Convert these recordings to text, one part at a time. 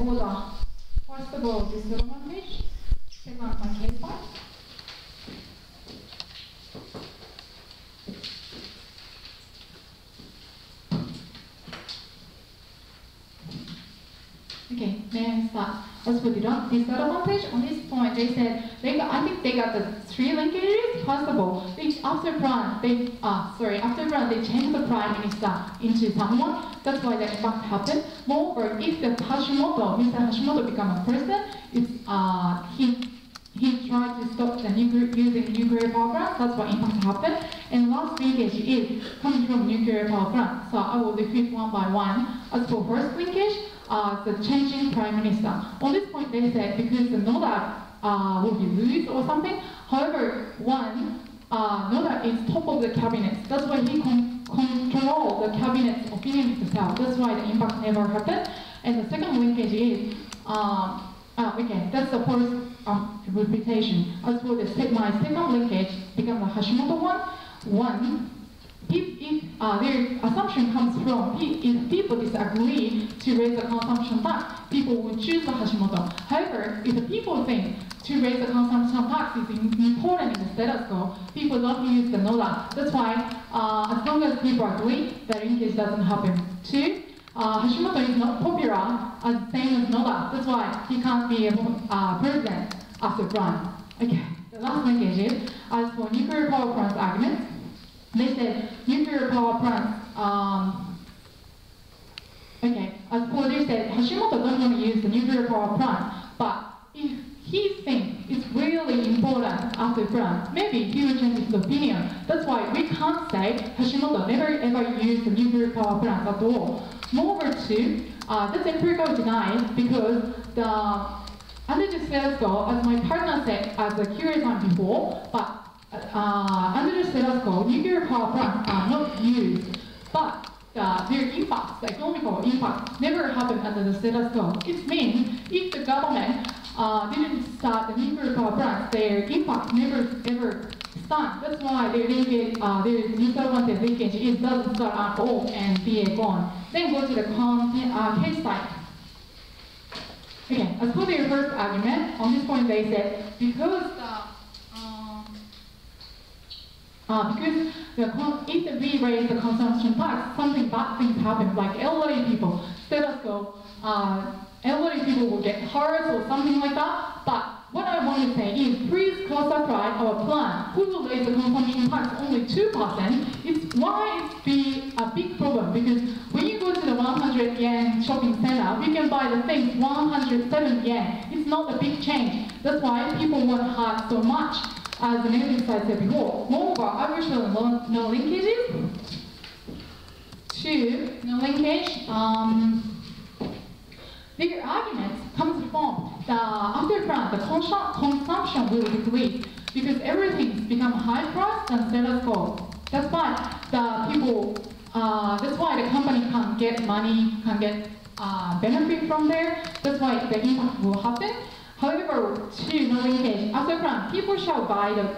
order. First of all, disadvantage. Second, my case point. Okay, then start. As for the disadvantage, on this point, they said I think they got the 3 linkages. First of all, after Brown, they changed the prime minister into someone. That's why the impact happened. Moreover, if the Mr. Hashimoto become a person, he tried to stop the using nuclear power plant. That's why impact happened. And last linkage is coming from nuclear power plant. So I will repeat one by one. As for first linkage, the changing prime minister. On this point, they said because the Noda will be loose or something. However, Noda is top of the cabinet. That's why he control the cabinet's opinion itself. That's why the impact never happened. And the second linkage is okay. That's the first reputation. As for my second linkage, become the Hashimoto one. If their assumption comes from if people disagree to raise the consumption tax, people will choose the Hashimoto. However, if the people think to raise the consumption tax is important in the status quo, people don't use the Noda. That's why as long as people agree, the linkage doesn't happen. 2. Hashimoto is not popular as same as Noda. That's why he can't be a president after Brown. Okay, the last linkage is as for nuclear power plants argument. They said nuclear power plants, as for they said, Hashimoto doesn't want to use the nuclear power plant, but if he thinks it's really important after Brown, maybe he will change his opinion. That's why we can't say Hashimoto never ever used the nuclear power plant at all. Moreover, too, that's empirical denied because under the status quo, as my partner said, as a curious one before, but under the status quo, nuclear power plants are not used, but their impacts, the economical impact, never happened under the status quo. It means if the government didn't start the nuclear power plants, their impact never ever start. That's why their linkage, their disadvantage linkage doesn't start at all and be gone. Then go to the case side. Okay, as for their first argument, on this point they said because if we raise the consumption tax, something bad things happen, like elderly people. Status quo, elderly people will get hurt or something like that. But what I want to say is, please classify our plan. Who will raise the consumption tax only 2%? It's why it's be a big problem because when you go to the 100 yen shopping center, we can buy the things 107 yen. It's not a big change. That's why people want hurt so much. As the negative side said before. Moreover, I will show no linkages. 2, no linkage. Their arguments comes from the after Brown, the consumption will decrease because everything's become high price than status quo. That's why the people. That's why the company can't get money, can't get benefit from there. That's why the impact will happen. However, 2, no linkage. After Brown, people shall buy the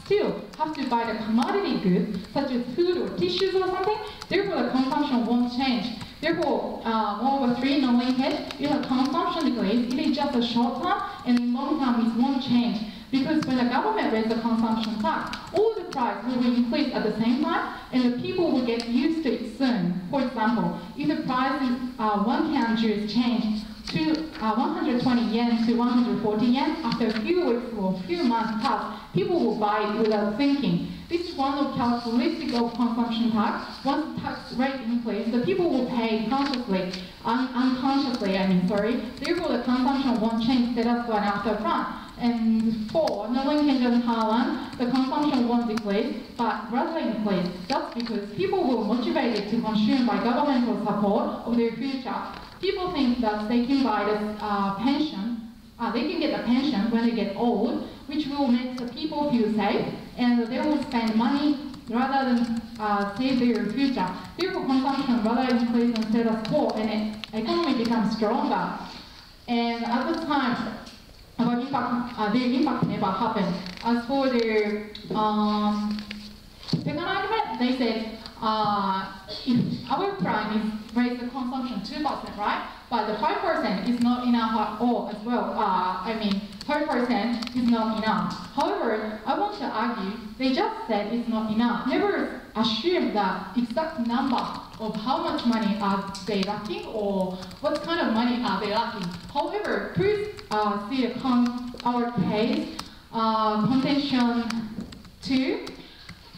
still have to buy the commodity goods such as food or tissues or something. Therefore, the consumption won't change. Therefore, moreover 3, no linkage. If the consumption decreases, it is just a short term, and in long term it won't change. Because when the government raises the consumption tax, all the price will increase at the same time, and the people will get used to it soon. For example, if the price is 1 can juice change to 120 yen to 140 yen, after a few weeks or a few months pass, people will buy it without thinking. This is one of the characteristics of consumption tax. Once the tax rate increases, the people will pay consciously, unconsciously, Therefore, the consumption won't change status quo after Brown. And 4, no linkage on Thailand, the consumption won't decrease, but rather increase. That's because people will be motivated to consume by governmental support of their future. People think that they can buy this pension, they can get a pension when they get old, which will make the people feel safe, and they will spend money rather than save their future. Therefore, consumption rather increase than status quo, and the economy becomes stronger. And at the time, their impact never happened. As for their second argument, they said if our prime is raise the consumption 2%, right? But the 5% is not enough at all as well. 5% is not enough. However, I want to argue, they just said it's not enough. Never assume the exact number of how much money are they lacking or what kind of money are they lacking. However, please see our case, contention 2.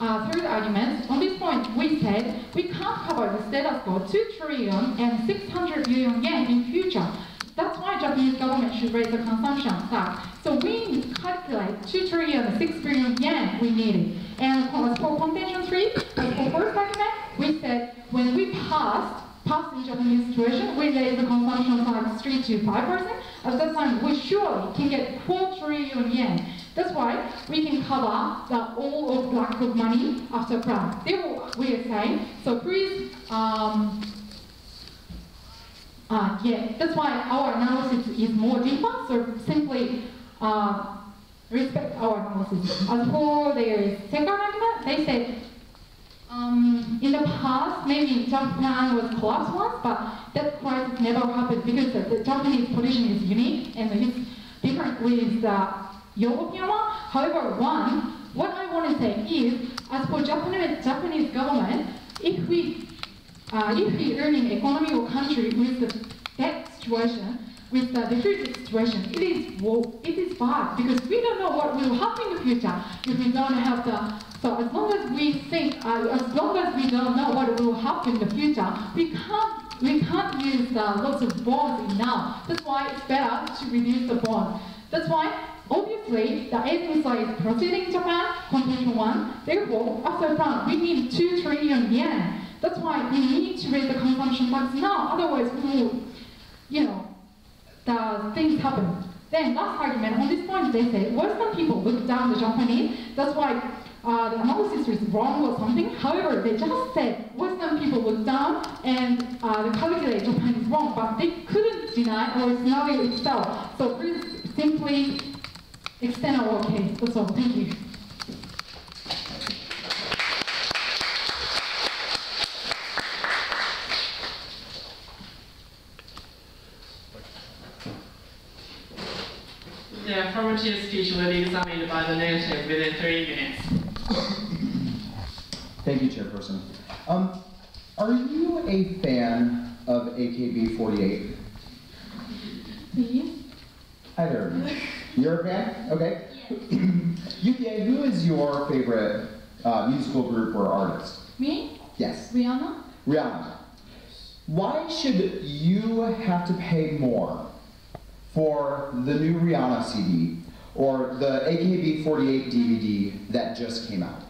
Third argument, on this point, we said we can't cover the status quo 2 trillion and 600 billion yen in future. That's why Japanese government should raise the consumption tax. So we calculate 2 trillion and 6 billion yen we needed. And as for contention 3, for first argument, we said when we passed in Japanese situation, we raised the consumption tax 3 to 5%. At that time, we surely can get 4 trillion yen. That's why we can cover the all of lack of money after plan. Therefore, we are saying, so please, that's why our analysis is more deeper, so simply respect our analysis. As for their second argument, they said, in the past, maybe Japan was collapsed once, but that crisis never happened because the Japanese position is unique and it's different with the European one. However, what I want to say is, as for Japanese government, if we earn in economy or country with the debt situation, with the deficit situation, it is bad because we don't know what will happen in the future if we don't have the. So as long as we think, as long as we don't know what will happen in the future, we can't use lots of bonds now. That's why it's better to reduce the bond. That's why. Obviously, the easing side is proceeding in Japan, contention 1. Therefore, after plan, we need 2 trillion yen. That's why we need to raise the consumption tax now. Otherwise, we will, the things happen. Then, last argument, on this point, they say, Western people look down the Japanese. That's why the analysis is wrong or something. However, they just said Western people look down and they calculate Japan is wrong, but they couldn't deny or deny it itself. So please simply extend our case. That's all. Thank you. The affirmative speech will be examined by the negative within 3 minutes. Thank you, Chairperson. Are you a fan of AKB48? Please? Either of you. You're a fan? Okay. Yukie, who is your favorite musical group or artist? Me? Yes. Rihanna? Rihanna. Why should you have to pay more for the new Rihanna CD or the AKB48 DVD that just came out?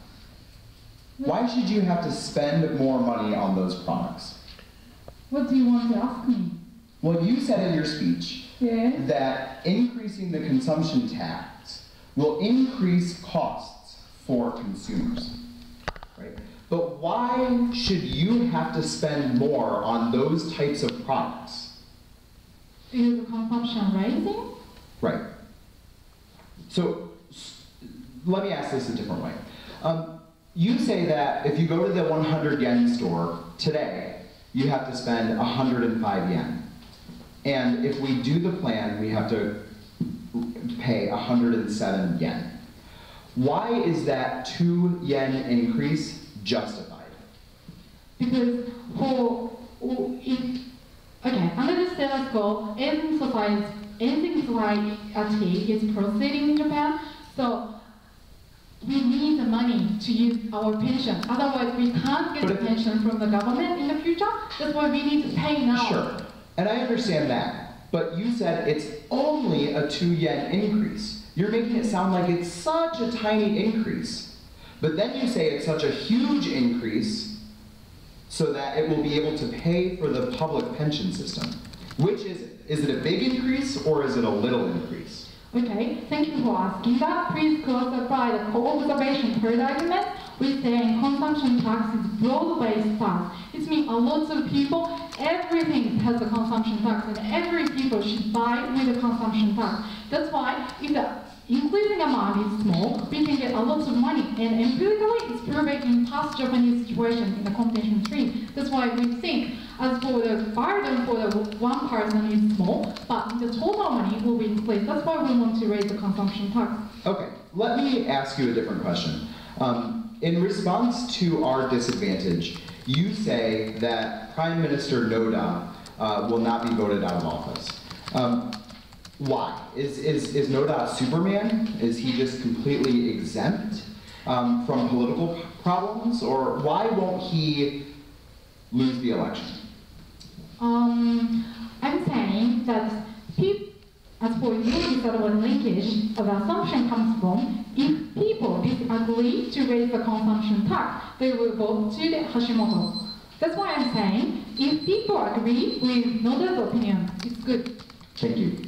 Why should you have to spend more money on those products? What do you want to ask me? Well, you said in your speech that increasing the consumption tax will increase costs for consumers, right? But why should you have to spend more on those types of products? Because the consumption rising? Right. So let me ask this a different way. You say that if you go to the 100 yen store today, you have to spend 105 yen. And if we do the plan, we have to pay 107 yen. Why is that 2 yen increase justified? Because under the status quo, aging society is proceeding in Japan, so we need the money to use our pension. Otherwise, we can't get the pension from the government in the future. That's why we need to pay now. Sure, and I understand that. But you said it's only a 2 yen increase. You're making it sound like it's such a tiny increase. But then you say it's such a huge increase so that it will be able to pay for the public pension system. Which is it? Is it a big increase or is it a little increase? Okay, thank you for asking that. Please clarify the co-observation third argument. We're saying consumption tax is broad-based tax. It means a lot of people, everything has a consumption tax, and every people should buy with a consumption tax. That's why if increasing amount is small, we can get a lot of money. And empirically, it's proven in past Japanese situation in the competition tree. That's why we think, as for the burden for the one person is small, but the total money will be increased. That's why we want to raise the consumption tax. Okay, let me ask you a different question. In response to our disadvantage, you say that Prime Minister Noda will not be voted out of office. Why? Is Noda a Superman? Is he just completely exempt from political problems? Or why won't he lose the election? I'm saying that as for your disadvantage linkage, the assumption comes from if people disagree to raise the consumption tax, they will vote to the Hashimoto. That's why I'm saying if people agree with Noda's opinion, it's good. Thank you.